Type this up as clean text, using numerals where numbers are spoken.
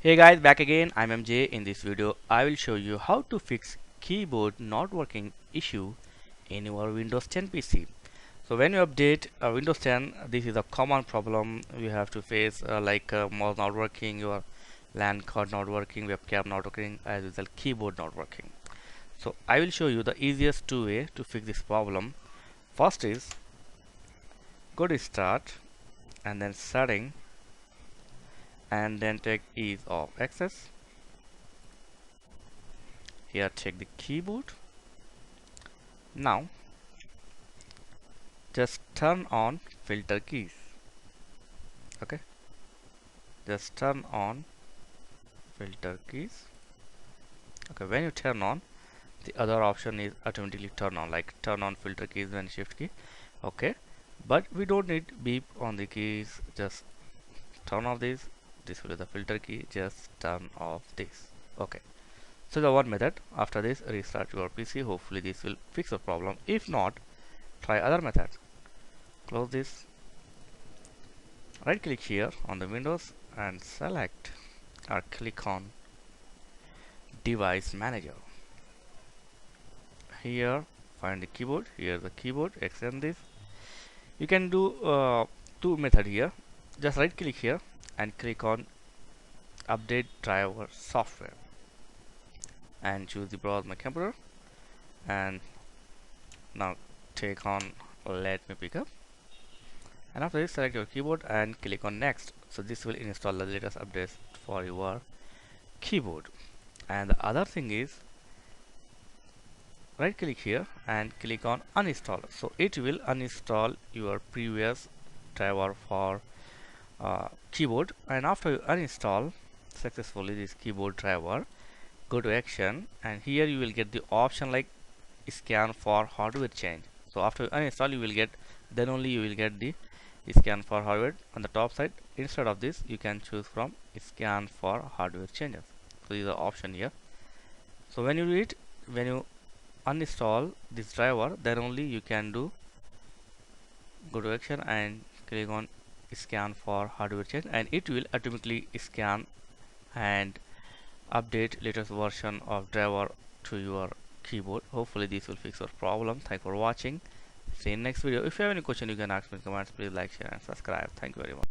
Hey guys, back again. I'm MJ. In this video I will show you how to fix keyboard not working issue in your Windows 10 PC. So when you update Windows 10, this is a common problem you have to face, like mouse not working, your LAN card not working, webcam not working, as well as keyboard not working. So I will show you the easiest two way to fix this problem. First is go to start and then setting and then take ease of access. Here check the keyboard. Now just turn on filter keys. Okay, just turn on filter keys. Okay, when you turn on, the other option is automatically turn on, like turn on filter keys and shift key. Okay, but we don't need beep on the keys. Just turn off this will be the filter key. Just turn off this. Okay, so the one method. After this, restart your PC. Hopefully this will fix the problem. If not, try other method. Close this, right click here on the Windows and select or click on device manager. Here find the keyboard. Here the keyboard, extend this. You can do two method here. Just right click here and click on update driver software and choose the browse my computer, and now take on let me pick up, and after this select your keyboard and click on next. So this will install the latest updates for your keyboard. And the other thing is right click here and click on uninstall. So it will uninstall your previous driver for keyboard. And after you uninstall successfully this keyboard driver, go to action, and here you will get the option like scan for hardware change. So after you uninstall, you will get, then only you will get the scan for hardware on the top side. Instead of this, you can choose from scan for hardware changes. So this is the option here. So when you do it, when you uninstall this driver, then only you can do go to action and click on scan for hardware change, and it will automatically scan and update latest version of driver to your keyboard. Hopefully this will fix your problem. Thanks for watching. See you in next video. If you have any question, you can ask me in comments. Please like, share and subscribe. Thank you very much.